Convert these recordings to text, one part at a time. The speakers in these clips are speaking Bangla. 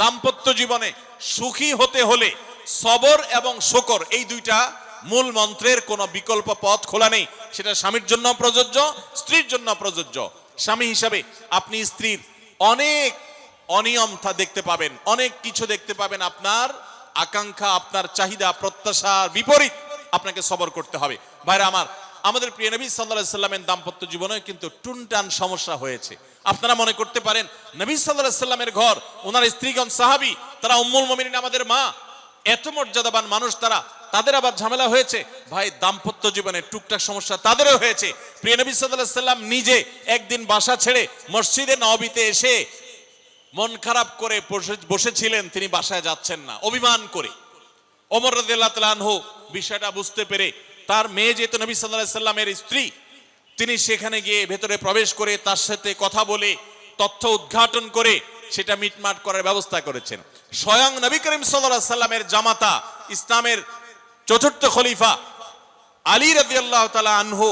দাম্পত্য জীবনে সুখী হতে হলে সবর এবং শুকর এই দুইটা মূল মন্ত্রের কোনো বিকল্প পথ খোলা নেই। সেটা স্বামীর জন্য প্রযোজ্য, স্ত্রীর জন্য প্রযোজ্য। স্বামী হিসাবে আপনি স্ত্রীর অনেক অনিয়ম দেখতে পাবেন, অনেক কিছু দেখতে পাবেন, আপনার আকাঙ্ক্ষা, আপনার চাহিদা, প্রত্যাশার বিপরীত আপনাকে সবর করতে হবে। ভাইরা আমার, আমাদের প্রিয় নবী সাল্লাল্লাহু আলাইহি সাল্লামের দাম্পত্য জীবনে কিন্তু টুনটান সমস্যা হয়েছে। আপনারা মনে করতে পারেন নবী সাল্লাল্লাহু আলাইহি সাল্লামের ঘর, ওনার স্ত্রীগণ সাহাবী, তারা উম্মুল মুমিনিন আমাদের মা, এত মর্যাদাবান মানুষ তারা, তাদের আবার ঝামেলা হয়েছে। ভাই, দাম্পত্য জীবনে টুকটাক সমস্যা তাদেরও হয়েছে। প্রিয় নবী সাল্লাল্লাহু আলাইহি সাল্লাম নিজে একদিন বাসা ছেড়ে মসজিদে নববীতে এসে মন খারাপ করে বসেছিলেন, তিনি বাসায় যাচ্ছেন না, অভিমান করে। ওমর রাদিয়াল্লাহু তাআলা আনহু বিষয়টা বুঝতে পেরে, তার মেয়ে যেহেতু নবী সাল্লাল্লাহু আলাইহি সাল্লামের স্ত্রী, তিনি সেখানে গিয়ে ভেতরে প্রবেশ করে তার সাথে কথা বলে তথ্য উদ্ঘাটন করে সেটা মিটমাট করার ব্যবস্থা করেছেন। স্বয়ং নবী করিম সাল্লাল্লাহু আলাইহি সাল্লামের জামাতা, ইসলামের চতুর্থ খলিফা আলী রাদিয়াল্লাহু তাআলা আনহু,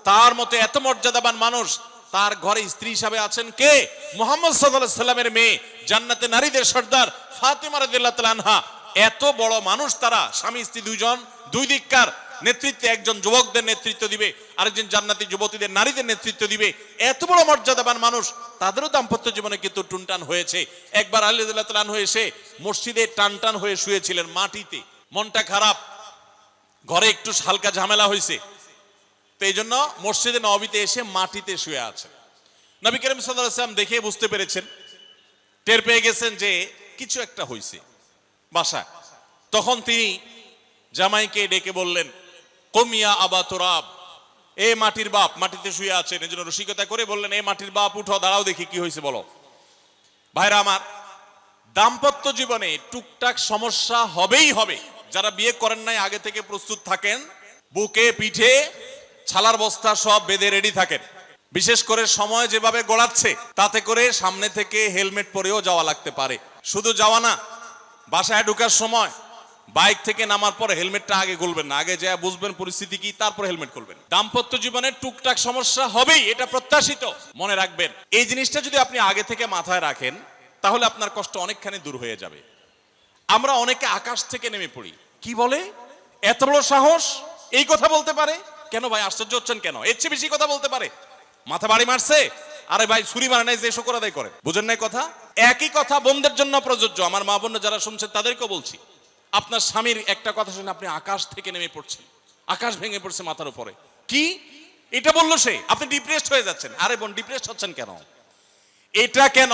তার মতো এত মর্যাদাবান মানুষ, তার ঘরে স্ত্রী হিসাবে আছেন কে? মুহাম্মদ সাল্লাল্লাহু আলাইহি সাল্লামের মেয়ে, জান্নাতে নারীদের সর্দার ফাতিমা রাদিয়াল্লাহু তাআলা আনহা। এত বড় মানুষ তারা, স্বামী স্ত্রী দুইজন, দুই দিককার নেতৃত্বে, একজন যুবকদের নেতৃত্ব দিবে, আরেকজন জান্নাতি যুবতীদের, নারীদের নেতৃত্ব দিবে। এত বড় মর্যাদাবান মানুষ, তাদেরও দাম্পত্য জীবনে কিন্তু টুনটান হয়েছে। একবার আলী রাদিয়াল্লাহু তাআলা আনহু এসে মসজিদে টানটান হয়ে শুয়েছিলেন মাটিতে, মনটা খারাপ, ঘরে একটু হালকা ঝামেলা হয়েছে, তো এই জন্য মসজিদে নববীতে এসে মাটিতে শুয়ে আছেন। নবী করিম সাল্লাল্লাহু আলাইহি ওয়াসাল্লাম দেখে বুঝতে পেরেছেন, টের পেয়ে গেছেন যে কিছু একটা হয়েছে বাসায়। তখন তিনি জামাইকে ডেকে বললেন, কুমিয়া আবা তুরাব, এ মাটির বাপ, মাটিতে শুয়ে আছেন, এজন্য রসিকতা করে বললেন, এ মাটির বাপ উঠো, দাঁড়াও দেখি কি হয়েছে বলো। ভাইরা আমার, দাম্পত্য জীবনে টুকটাক সমস্যা হবেই হবে। যারা বিয়ে করেন নাই আগে থেকে প্রস্তুত থাকেন, বুকে পিঠে ছালার বস্তা সব বেঁধে রেডি থাকেন। বিশেষ করে সময় যেভাবে গড়াচ্ছে, তাতে করে সামনে থেকে হেলমেট পরেও যাওয়া লাগতে পারে। শুধু যাওয়া না, বাসায় ঢোকার সময় বাইক থেকে নামার পর হেলমেটটা আগে খুলবেন না, আগে যা বুঝবেন পরিস্থিতি কি, তারপর হেলমেট খুলবেন। দাম্পত্য জীবনে টুকটাক সমস্যা হবেই, এটা প্রত্যাশিত। মনে রাখবেন, এই জিনিসটা যদি আপনি আগে থেকে মাথায় রাখেন, তাহলে আপনার কষ্ট অনেকখানি দূর হয়ে যাবে। আমরা অনেকে আকাশ থেকে নেমে পড়ি, কি বলে, এত বড় সাহস, এই কথা বলতে পারে। কেন ভাই আশ্চর্য হচ্ছেন কেন? এর চেয়ে বেশি কথা বলতে পারে। মাথা বাড়ি মারছে, আরে ভাই ছুরি মারে নাই যে শুকর আদায় করে, বুঝেন নাই কথা? একই কথা বোনদের জন্য প্রযোজ্য। আমার মা বোন যারা শুনছেন তাদেরকেও বলছি, আপনার স্বামীর একটা কথা শুনে আপনি আকাশ থেকে নেমে পড়ছেন, আকাশ ভেঙে পড়ছে মাথার উপরে, কি এটা বললো সে, আপনি ডিপ্রেসড হয়ে যাচ্ছেন। আরে বোন, ডিপ্রেসড হচ্ছেন কেন? এটা কেন?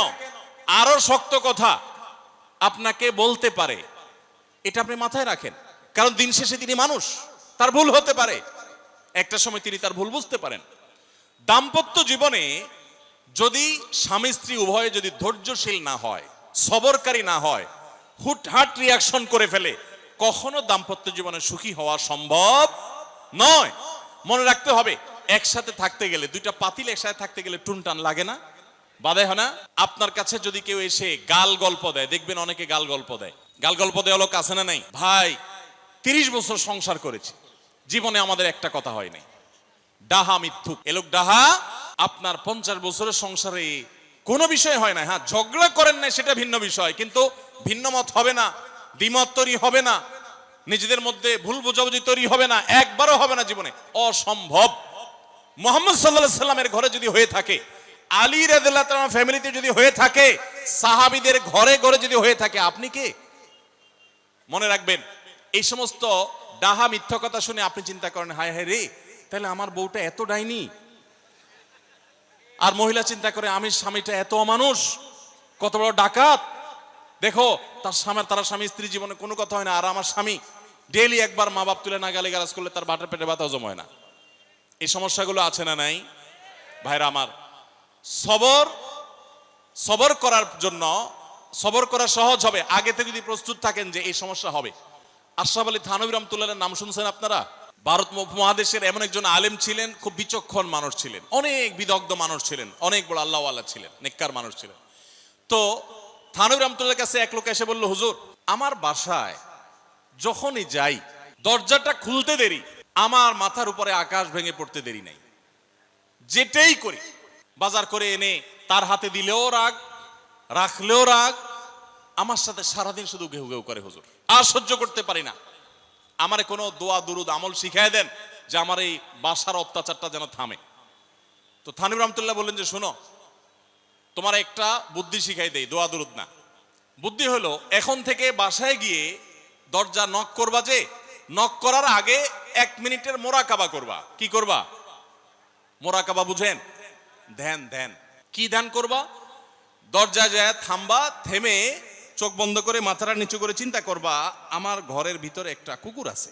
আরো শক্ত কথা আপনাকে বলতে পারে, এটা আপনি মাথায় রাখেন। কারণ দিন শেষে তিনি মানুষ, তার ভুল হতে পারে, একটা সময় তিনি তার ভুল বুঝতে পারেন। দাম্পত্য জীবনে যদি স্বামী স্ত্রী উভয়ে যদি ধৈর্যশীল না হয়, সবরকারী না হয়, হুটহাট রিয়াকশন করে ফেলে, কখনো দাম্পত্য জীবনে সুখী হওয়া সম্ভব নয়। মনে রাখতে হবে, একসাথে থাকতে গেলে, দুইটা পাতিল একসাথে থাকতে গেলে টুনটান লাগে না, বাধে হয় না? আপনার কাছে যদি কেউ এসে গাল গল্প দেয়, দেখবেন অনেকে গাল গল্প দেয়। গাল গল্প দেওয়া লোক আছে না নাই? ভাই 30 বছর সংসার করেছি, জীবনে আমাদের একটা কথা হয় নাই। ডাহা মিথ্যুক, এ লোক ডাহা। আপনার 50 বছরের সংসারে কোনো বিষয় হয় না। হ্যাঁ, ঝগড়া করেন না, সেটা ভিন্ন বিষয়, কিন্তু ভিন্ন মত হবে না, দ্বিমত তৈরি হবে না, নিজেদের মধ্যে ভুল বোঝাবুঝি তৈরি হবে না, একবারও হবে না জীবনে, অসম্ভব। মুহাম্মদ সাল্লাল্লাহু আলাইহি সাল্লামের ঘরে যদি হয়ে থাকে, আলী রাদিয়াল্লাহু তাআলা ফ্যামিলিতে যদি হয়ে থাকে, সাহাবীদের ঘরে ঘরে যদি হয়ে থাকে, আপনি কে? মনে রাখবেন, এই সমস্ত ডাহা মিথ্যা কথা শুনে আপনি চিন্তা করেন, হায় হায় রে, তাহলে আমার বউটা এত ডাইনি। আর মহিলা চিন্তা করে, আমি স্বামীটা এত অমানুষ, কত বড় ডাকাত। দেখো, তার স্বামী স্ত্রী জীবনে কোনো কথা হয় না, আর আমার স্বামী ডেইলি একবার মা বাপ তুলে না গালিগালাজ করলে তার বাটার পেটে ব্যথা হজম হয় না। এই সমস্যাগুলো আছে না নাই? ভাইরা আমার, সবর করার জন্য, সবর করা সহজ হবে আগে থেকে যদি প্রস্তুত থাকেন যে এই সমস্যা হবে। আশরাফ আলী থানভী রাহমাতুল্লাহর নাম শুনছেন আপনারা? ভারত মহাদেশের এমন একজন আলেম ছিলেন, খুব বিচক্ষণ মানুষ ছিলেন, অনেক বিদগ্ধ মানুষ ছিলেন, অনেক বড় আল্লাহওয়ালা ছিলেন, নেককার মানুষ ছিলেন। তো থানভী রাহমাতুল্লাহর কাছে এক লোক এসে বলল, হুজুর, আমার বাসায় যখনই যাই দরজাটা খুলতে দেরি, আমার মাথার উপরে আকাশ ভেঙে পড়তে দেরি নাই। যেটাই করি, বাজার করে এনে তার হাতে দিলেও রাগ, রাখলেও রাগ, আমার সাথে সারাদিন শুধু ঘেউ ঘেউ করে হুজুর, আর সহ্য করতে পারি না, আমারে কোনো দোয়া দুরুদ আমল শিখাই দেন যে আমার এই বাসার অত্যাচারটা যেন থামে। তো থানিব রহমতুল্লাহ বললেন যে শোনো, তোমার একটা বুদ্ধি শিখাই দেই, দোয়া দুরুদ না। বুদ্ধি হলো এখন থেকে বাসায় গিয়ে দরজা নক করবা, যে নক করার আগে 1 মিনিটের মোরাকাবা করবা। কি করবা? মোরাকাবা বুঝেন? ধ্যান। ধ্যান কি ধ্যান করবা? দরজায় যায় থামবা, থেমে চোখ বন্ধ করে মাথাটা নিচু করে চিন্তা করবা আমার ঘরের ভিতরে একটা কুকুর আছে,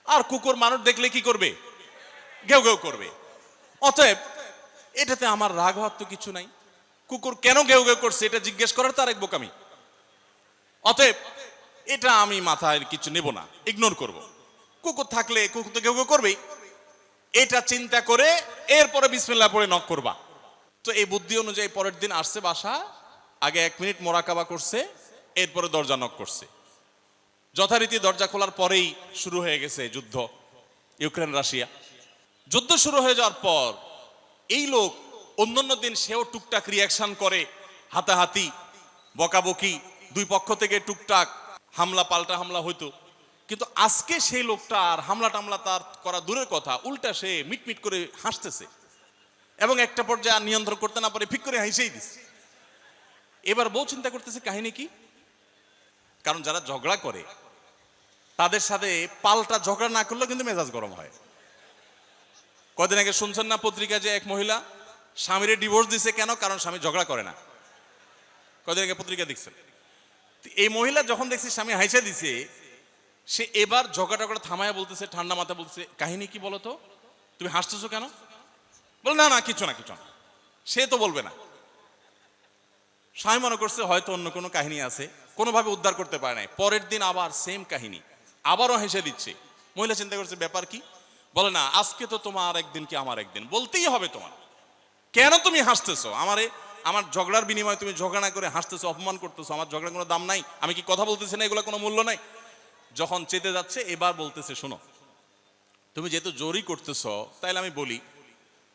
আর কুকুর মানুষ দেখলে কি করবে? ঘেউ ঘেউ করবে। অতএব এটাতে আমার রাগ হওয়ার তো কিছু নাই, কুকুর কেন ঘেউ ঘেউ করছে এটা জিজ্ঞেস করার তার এক বোকামি। অতএব এটা আমি মাথায় কিছু নেব না, ইগনোর করব। কুকুর থাকলে কুকুর তো ঘেউ ঘেউ করবেই, এটা চিন্তা করে এরপরে বিসমিল্লাহ পড়ে নক করবা। তো এই বুদ্ধি অনুযায়ী পরের দিন আসছে বাসা, আগে 1 মিনিট মোরাকাবা করছে, এরপরে দরজা নক করছে। যথারীতি দরজা খোলার পরেই শুরু হয়ে গেছে যুদ্ধ, ইউক্রেন রাশিয়া। যুদ্ধ শুরু হয়ে যাওয়ার পর এই লোক অন্যান্য দিন সেও টুকটাক রিয়াকশন করে, হাতাহাতি বকাবকি, দুই পক্ষ থেকে টুকটাক হামলা পাল্টা হামলা হইতো, কিন্তু আজকে সেই লোকটা আর হামলা টামলা তার করা দূরের কথা, উল্টা সে মিটমিট করে হাসতেছে এবং একটা পর্যায়ে আর নিয়ন্ত্রণ করতে না পারে ফিক করে হাসেই দিচ্ছে। এবার বউ চিন্তা করতেছে কাহিনী কি, কারণ যারা ঝগড়া করে তাদের সাথে পাল্টা ঝগড়া না করলেও কিন্তু মেজাজ গরম হয়। কদিন আগে শুনছেন না পত্রিকা যে এক মহিলা স্বামীরে ডিভোর্স দিছে, কেন? কারণ স্বামী ঝগড়া করে না। কদিন আগে পত্রিকা দেখছেন। এই মহিলা যখন দেখছে স্বামী হাইসা দিছে, সে এবার ঝগড়া টগড়া থামায়া বলতেছে, ঠান্ডা মাথা বলতেছে, কাহিনী কি বলো তো, তুমি হাসতেছো কেন? বল না না কিছু না কিছু না। সে তো বলবে না। স্বামী মনে করছে হয়তো অন্য কোনো কাহিনী আছে, কোনোভাবে উদ্ধার করতে পারে নাই। পরের দিন আবার সেম কাহিনী, আবারও হেসে দিচ্ছে। মহিলা চিন্তা করছে ব্যাপার কি, বলে না আজকে তো তোমার একদিন কি আমার একদিন, বলতেই হবে তোমার। কেন তুমি হাসতেছো? আমার ঝগড়ার বিনিময়ে তুমি ঝগড়া না করে হাসতেছো, অপমান করতেছো। আমার ঝগড়ার কোনো দাম নাই, আমি কি কথা বলতেছি না, এগুলো কোনো মূল্য নাই। যখন চেতে যাচ্ছে এবার বলতেছে শোনো, তুমি যেহেতু জোরই করতেছো, তাইলে আমি বলি,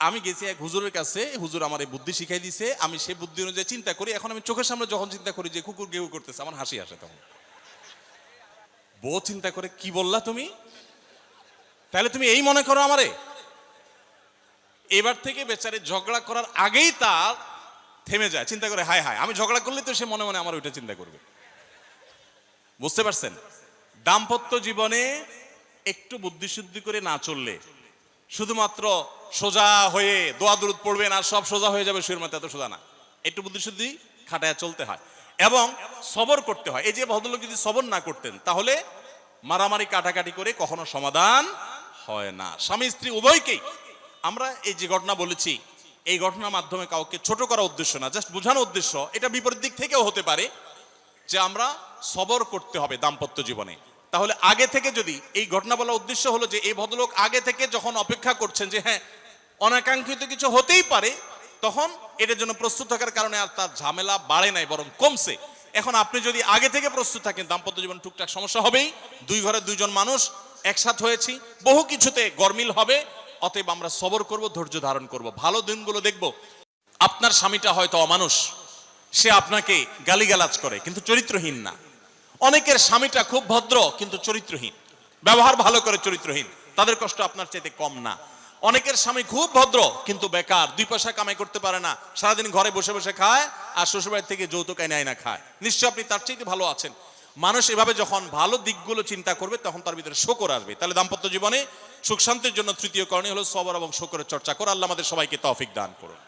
আমি গেছি এক হুজুরের কাছে, হুজুর আমার এই বুদ্ধি শিখাই দিছে, আমি সেই বুদ্ধি অনুযায়ী চিন্তা করি। এখন আমি চোখের সামনে যখন চিন্তা করি যে কুকুর গেউ করতেছে, আমার হাসি আসে। তখন বউ চিন্তা করে, কি বললা তুমি? তাহলে তুমি এই মনে করো আমারে? এবার থেকে বেচারে ঝগড়া করার আগেই তার থেমে যায়, চিন্তা করে হায় হায়, আমি ঝগড়া করলে তো সে মনে মনে আমার ওইটা চিন্তা করবে। বুঝতে পারছেন? দাম্পত্য জীবনে একটু বুদ্ধিশুদ্ধি করে না চললে, শুধুমাত্র সোজা হয়ে দোয়া দুরুদ পড়বেন আর সব সোজা হয়ে যাবে শুয়ের মতো, এত সোজা না। একটু বুদ্ধিশুদ্ধি খাটায় চলতে হয় এবং সবর করতে হয়। এই যে ভদ্রলোক যদি সবর না করতেন, তাহলে মারামারি কাটাকাটি করে কখনো সমাধান হয় না। স্বামী স্ত্রী উভয়কেই আমরা এই যে ঘটনা বলেছি, এই ঘটনার মাধ্যমে কাউকে ছোট করার উদ্দেশ্য না, জাস্ট বোঝানো উদ্দেশ্য। এটা বিপরীত দিক থেকেও হতে পারে যে আমরা সবর করতে হবে দাম্পত্য জীবনে। তাহলে আগে থেকে যদি এই ঘটনা বলার উদ্দেশ্য হলো যে এই ভদ্রলোক আগে থেকে যখন অপেক্ষা করছেন যে হ্যাঁ অনাকাঙ্ক্ষিত কিছু হতেই পারে, তখন এটার জন্য প্রস্তুত থাকার কারণে আর তার ঝামেলা বাড়ে নাই, বরং কমছে। এখন আপনি যদি আগে থেকে প্রস্তুত থাকেন, দাম্পত্য জীবন টুকটাক সমস্যা হবেই, দুই ঘরে দুইজন মানুষ একসাথ হয়েছি, বহু কিছুতে গরমিল হবে। অতএব আমরা সবর করব, ধৈর্য ধারণ করব, ভালো দিনগুলো দেখব। আপনার স্বামীটা হয়তো অমানুষ, সে আপনাকে গালিগালাজ করে কিন্তু চরিত্রহীন না। অনেকের স্বামীটা খুব ভদ্র কিন্তু চরিত্রহীন, ব্যবহার ভালো করে চরিত্রহীন, তাদের কষ্ট আপনার চাইতে কম না। অনেকের স্বামী খুব ভদ্র কিন্তু বেকার, 2 পয়সা কামাই করতে পারে না, সারাদিন ঘরে বসে বসে খায় আর শ্বশুরবাড়ি থেকে যৌতুক এনে আইনা খায়, নিশ্চয় আপনি তার চাইতে ভালো আছেন। মানুষ এভাবে যখন ভালো দিকগুলো চিন্তা করবে, তখন তার ভিতরে শকর আসবে। তাহলে দাম্পত্য জীবনে সুখ শান্তির জন্য তৃতীয় করণীয় হলো সবর এবং শকরের চর্চা করা। আল্লাহ আমাদের সবাইকে তৌফিক দান করুন।